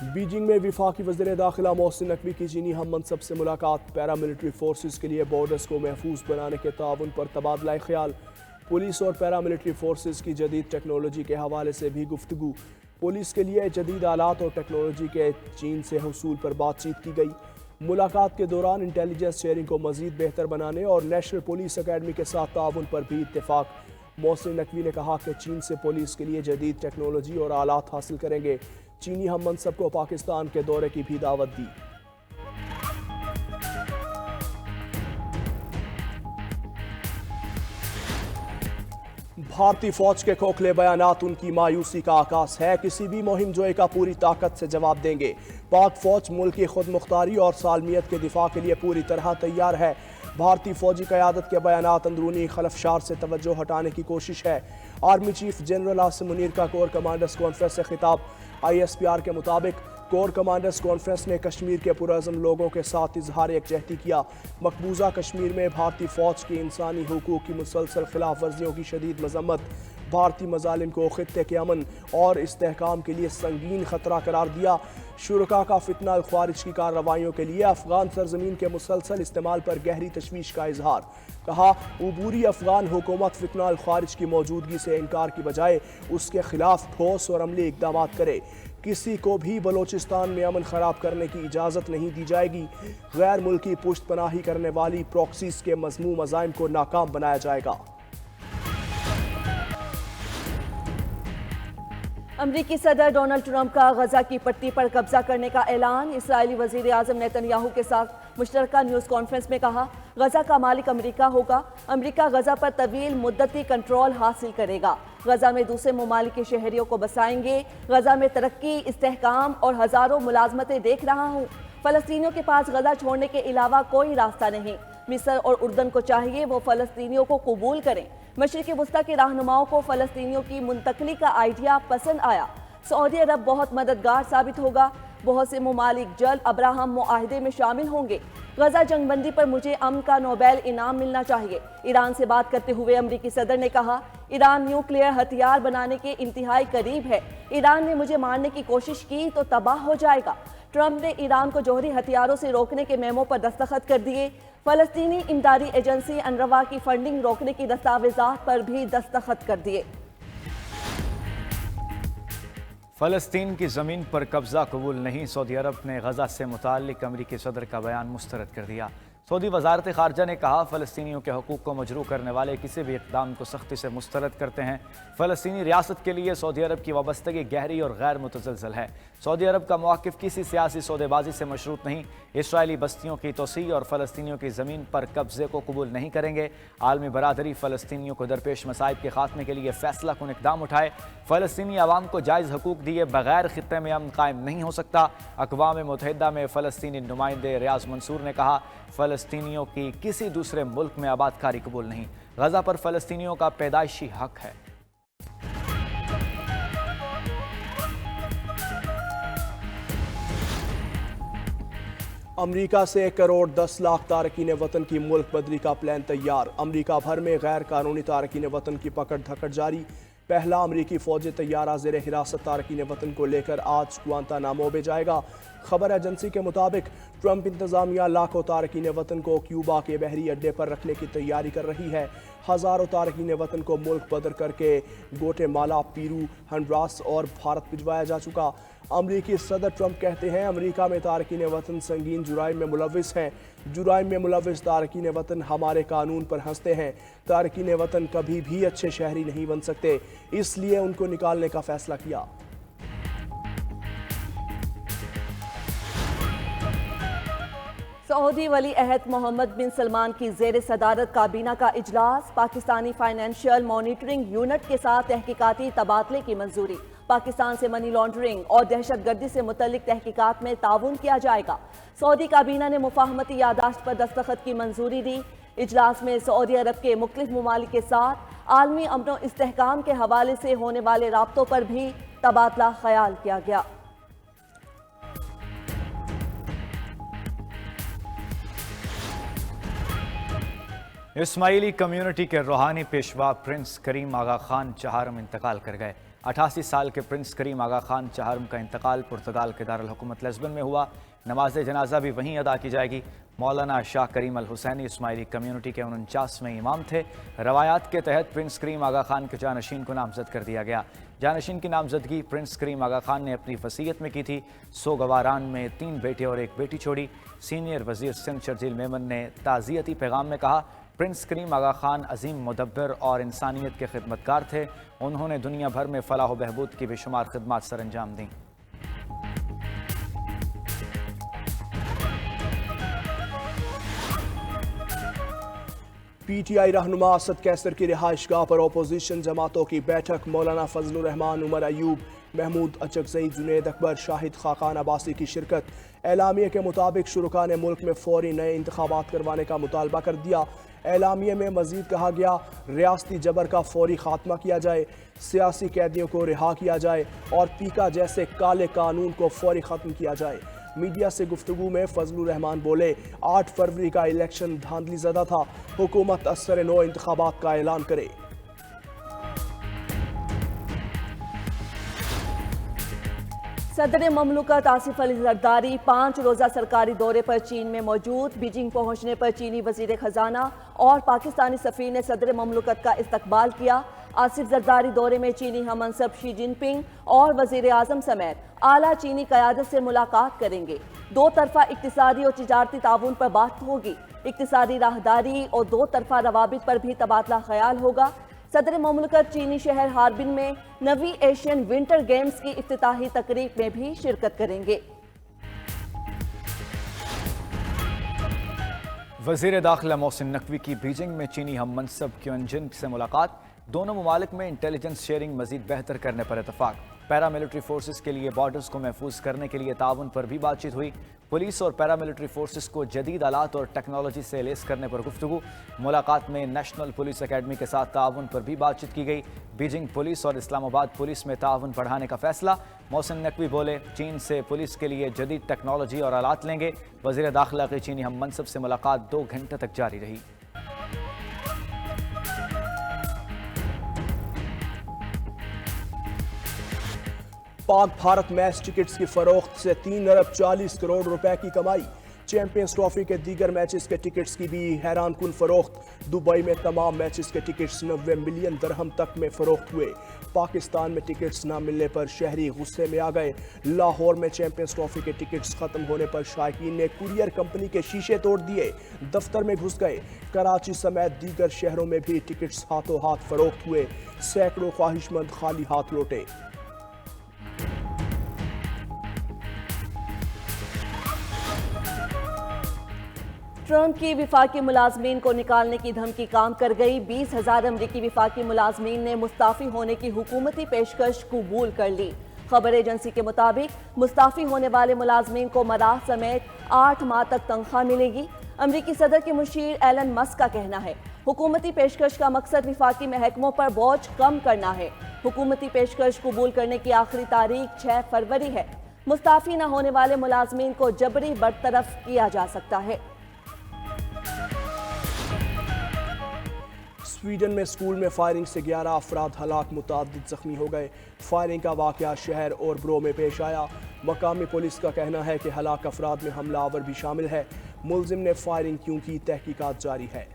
Beijing में वफाकी वज़ीर दाखिला मोहसिन नकवी की चीनी हम मनसब से मुलाकात। पैरामिलिट्री फोर्सेस के लिए बॉर्डर्स को महफूज बनाने के ताउन पर तबादला ख्याल। पुलिस और पैरामिलिट्री फोर्सेस की जदीद टेक्नोलॉजी के हवाले से भी गुफ्तगू। पुलिस के लिए जदीद आलात और टेक्नोलॉजी के चीन से हसूल पर बातचीत की गई। मुलाकात के दौरान इंटेलिजेंस शेयरिंग को मज़ीद बेहतर बनाने और नेशनल पुलिस अकेडमी के साथ ताउन पर भी इत्तेफाक। मोहसिन नकवी ने कहा कि चीन से पुलिस के लिए जदीद टेक्नोलॉजी और आलात हासिल करेंगे। चीनी हम मनसब को पाकिस्तान के दौरे की भी दावत दी। भारतीय फौज के खोखले बयानात उनकी मायूसी का आकाश है। किसी भी मुहिम जोए का पूरी ताकत से जवाब देंगे। पाक फौज मुल्क की खुद मुख्तारी और सालमियत के दिफा के लिए पूरी तरह तैयार है। भारतीय फौजी क़यादत के बयानात अंदरूनी खलफशार से तवज्जो हटाने की कोशिश है। Army chief general Asim Munir का कोर कमांडर्स कॉन्फ्रेंस से खिताब। ISPR के मुताबिक कोर कमांडर्स कॉन्फ्रेंस ने कश्मीर के पुरअज़म लोगों के साथ इजहार यकजहती किया। मकबूजा कश्मीर में भारतीय फौज की इंसानी हुकूक की मुसलसल खिलाफ वर्जियों की शदीद मजम्मत। भारतीय मजालिम को खित्ते के अमन और इस्तेहकाम के लिए संगीन खतरा करार दिया। शुरका का फितना खारिज की कार्रवाइयों के लिए अफगान सरजमीन के मुसलसल इस्तेमाल पर गहरी तशवीश का इजहार। कहा, उबूरी अफगान हुकूमत फितना खारिज की मौजूदगी से इनकार की बजाय उसके खिलाफ ठोस और अमली इकदाम करे। किसी को भी बलोचिस्तान में अमन खराब करने की इजाज़त नहीं दी जाएगी। गैर मुल्की पुश्त पनाही करने वाली प्रॉक्सीज के मज़मूम अज़ाइम को नाकाम बनाया जाएगा। अमरीकी सदर डोनाल्ड ट्रंप का गजा की पट्टी पर कब्जा करने का ऐलान। इस्राएली वजीर आज़म नेतन्याहू के साथ मुश्तरका न्यूज़ कॉन्फ्रेंस में कहा, गजा का मालिक अमरीका होगा। अमरीका गजा पर तवील मुद्दती कंट्रोल हासिल करेगा। गजा में दूसरे ममालिक के शहरियों को बसाएंगे। गजा में तरक्की, इस्तेहकाम और हज़ारों मुलाजमतें देख रहा हूँ। फ़लस्तीनियों के पास गजा छोड़ने के अलावा कोई रास्ता नहीं। मिस्र और उर्दन को चाहिए वो फ़लस्तीनियों को कबूल करें। मशरिक़ वस्ता के रहनुमाओं को फ़लस्तीनियों की मुंतकली का आइडिया पसंद आया। सऊदी अरब बहुत मददगार साबित होगा। बहुत से ममालिक जल्द अब्राहम मुआहदे में शामिल होंगे। गजा जंगबंदी पर मुझे अमन का नोबेल इनाम मिलना चाहिए। ईरान से बात करते हुए अमरीकी सदर ने कहा, ईरान न्यूक्लियर हथियार बनाने के इंतहाई करीब है। ईरान ने मुझे मारने की कोशिश की तो तबाह हो जाएगा। ट्रंप ने ईरान को जौहरी हथियारों से रोकने के मेमो पर दस्तखत कर दिए। फ़लस्तीनी इमदादी एजेंसी अनरवा की फंडिंग रोकने की दस्तावेज़ात पर भी दस्तखत कर दिए। फ़लस्तीन की ज़मीन पर कब्ज़ा कबूल नहीं। सऊदी अरब ने गजा से मुताल्लिक़ अमरीकी सदर का बयान मुस्तरद कर दिया। सऊदी वज़ारत ख़ारजा ने कहा, फ़लस्तीनियों के हकूक़ को मजरूह करने वाले किसी भी इक़दाम को सख्ती से मुस्तरद करते हैं। फ़लस्तीनी रियासत के लिए सऊदी अरब की वाबस्तगी गहरी और गैर मुतज़लज़ल है। सऊदी अरब का मौक़िफ़ किसी सियासी सौदेबाजी से मशरूत नहीं। इसराइली बस्तियों की तोसी और फ़लस्तीनियों की ज़मीन पर कब्ज़े को कबूल नहीं करेंगे। आलमी बरादरी फ़लस्तीनियों को दरपेश मसाइब के खात्मे के लिए फ़ैसला कुन इक़दाम उठाए। फ़लस्तीनी आवाम को जायज़ हकूक़ दिए बगैर ख़ित्ते में अमन कायम नहीं हो सकता। अक़वाम मुत्तहिदा में फ़लस्तीनी नुमाइंदे रियाज़ मंसूर ने कहा, फ़लस्तीनियों की किसी दूसरे मुल्क में आबादकारी कबूल नहीं। गजा पर फ़लस्तीनियों का पैदाइशी हक है। अमरीका से 1 करोड़ 10 लाख तारकीन वतन की मुल्क बदली का प्लान तैयार। अमरीका भर में गैर कानूनी तारकीन वतन की पकड़ धकड़ जारी। पहला अमरीकी फौजी तैयारा ज़ेर हिरासत तारकीन वतन को लेकर आज गुआंतानामो में जाएगा। खबर एजेंसी के मुताबिक ट्रंप इंतज़ामिया लाखों तारकीन वतन को क्यूबा के बहरी अड्डे पर रखने की तैयारी कर रही है। हज़ारों तारकीन वतन को मुल्क बदर करके गोटेमाला, पीरू, हंडरास और भारत भिजवाया जा चुका। अमरीकी सदर ट्रंप कहते हैं, अमरीका में तारकीन वतन संगीन जुराइम में मुलविस हैं। जुराइम में मुलविस तारकीन वतन हमारे कानून पर हंसते हैं। तारकीन वतन कभी भी अच्छे शहरी नहीं बन सकते, इसलिए उनको निकालने का फैसला किया। सऊदी वली अहद मोहम्मद बिन सलमान की ज़ेर सदारत काबीना का इजलास। पाकिस्तानी फाइनेंशियल मॉनिटरिंग यूनिट के साथ तहकीकाती तबादले की मंजूरी। पाकिस्तान से मनी लॉन्ड्रिंग और दहशत गर्दी से मुतल्लिक तहकीकात में ताउन किया जाएगा। सऊदी काबीना ने मुफाहमती यादाश्त पर दस्तखत की मंजूरी दी। इजलास में सऊदी अरब के मुख्तलिफ ममालिक के साथ आलमी अमन और इस्तेहकाम के हवाले से होने वाले राब्तों पर भी तबादला ख्याल किया गया। اسماعیلی کمیونٹی کے روحانی پیشوا پرنس کریم آغا خان چہارم انتقال کر گئے۔ 88 سال کے پرنس کریم آغا خان چہارم کا انتقال پرتگال کے دارالحکومت لزبن میں ہوا۔ نماز جنازہ بھی وہیں ادا کی جائے گی۔ مولانا شاہ کریم الحسینی اسماعیلی کمیونٹی کے 49ویں امام تھے۔ روایات کے تحت پرنس کریم آغا خان کے جانشین کو نامزد کر دیا گیا۔ جانشین کی نامزدگی پرنس کریم آغا خان نے اپنی وصیت میں کی تھی۔ سوگواران میں 3 بیٹے اور 1 بیٹی چھوڑی۔ سینئر وزیر سندھ شرجیل میمن نے تعزیتی پیغام میں کہا، پرنس کریم آغا خان عظیم مدبر اور انسانیت کے خدمتگار تھے۔ انہوں نے دنیا بھر میں فلاح و بہبود کی بے شمار خدمات سر انجام دیں۔ پی ٹی آئی رہنما اسد کیسر کی رہائش گاہ پر اپوزیشن جماعتوں کی بیٹھک۔ مولانا فضل الرحمان، عمر ایوب، محمود اچکزئی، جنید اکبر، شاہد خاقان عباسی کی شرکت۔ اعلامیے کے مطابق شرکاء نے ملک میں فوری نئے انتخابات کروانے کا مطالبہ کر دیا۔ اعلامیے میں مزید کہا گیا، ریاستی جبر کا فوری خاتمہ کیا جائے، سیاسی قیدیوں کو رہا کیا جائے اور پیکا جیسے کالے قانون کو فوری ختم کیا جائے۔ میڈیا سے گفتگو میں فضل الرحمان بولے، 8 فروری کا الیکشن دھاندلی زدہ تھا، حکومت اثر نو انتخابات کا اعلان کرے۔ صدر مملکت آصف علی زرداری 5 روزہ سرکاری دورے پر چین میں موجود۔ بیجنگ پہنچنے پر چینی وزیر خزانہ اور پاکستانی سفیر نے صدر مملکت کا استقبال کیا۔ آصف زرداری دورے میں چینی ہم منصب شی جن پنگ اور وزیر اعظم سمیت اعلیٰ چینی قیادت سے ملاقات کریں گے۔ 2 طرفہ اقتصادی اور تجارتی تعاون پر بات ہوگی۔ اقتصادی راہداری اور 2 طرفہ روابط پر بھی تبادلہ خیال ہوگا۔ صدر مملکت چینی شہر ہاربن میں 9ویں ایشین ونٹر گیمز کی افتتاحی تقریب میں بھی شرکت کریں گے۔ وزیر داخلہ محسن نقوی کی بیجنگ میں چینی ہم منصب کیون جن سے ملاقات۔ دونوں ممالک میں انٹیلیجنس شیئرنگ مزید بہتر کرنے پر اتفاق۔ پیراملٹری فورسز کے لیے بارڈرز کو محفوظ کرنے کے لیے تعاون پر بھی بات چیت ہوئی۔ پولیس اور پیراملٹری فورسز کو جدید آلات اور ٹیکنالوجی سے لیس کرنے پر گفتگو۔ ملاقات میں نیشنل پولیس اکیڈمی کے ساتھ تعاون پر بھی بات چیت کی گئی۔ بیجنگ پولیس اور اسلام آباد پولیس میں تعاون بڑھانے کا فیصلہ۔ محسن نقوی بولے، چین سے پولیس کے لیے جدید ٹیکنالوجی اور آلات لیں گے۔ وزیر داخلہ کی چینی ہم منصب سے ملاقات 2 گھنٹے تک جاری رہی۔ پاک بھارت میچ ٹکٹس کی فروخت سے 3 ارب 40 کروڑ روپے کی کمائی۔ چیمپئنز ٹرافی کے دیگر میچز کے ٹکٹس کی بھی حیران کن فروخت۔ دبئی میں تمام میچز کے ٹکٹس 90 ملین درہم تک میں فروخت ہوئے۔ پاکستان میں ٹکٹس نہ ملنے پر شہری غصے میں آ گئے۔ لاہور میں چیمپئنز ٹرافی کے ٹکٹس ختم ہونے پر شائقین نے کوریئر کمپنی کے شیشے توڑ دیے، دفتر میں گھس گئے۔ کراچی سمیت دیگر شہروں میں بھی ٹکٹس ہاتھوں ہاتھ فروخت ہوئے۔ سینکڑوں خواہش مند خالی ہاتھ لوٹے۔ ٹرمپ کی وفاقی ملازمین کو نکالنے کی دھمکی کام کر گئی۔ 20,000 امریکی وفاقی ملازمین نے مستعفی ہونے کی حکومتی پیشکش قبول کر لی۔ خبر ایجنسی کے مطابق مستعفی ہونے والے ملازمین کو مراح سمیت 8 ماہ تک تنخواہ ملے گی۔ امریکی صدر کے مشیر ایلن مسک کا کہنا ہے، حکومتی پیشکش کا مقصد وفاقی محکموں پر بوجھ کم کرنا ہے۔ حکومتی پیشکش قبول کرنے کی آخری تاریخ 6 فروری ہے۔ مستعفی نہ ہونے والے ملازمین کو جبری برطرف کیا جا سکتا ہے۔ سویڈن میں اسکول میں فائرنگ سے 11 افراد ہلاک، متعدد زخمی ہو گئے۔ فائرنگ کا واقعہ شہر اور برو میں پیش آیا۔ مقامی پولیس کا کہنا ہے کہ ہلاک افراد میں حملہ آور بھی شامل ہے۔ ملزم نے فائرنگ کیوں کی، تحقیقات جاری ہے۔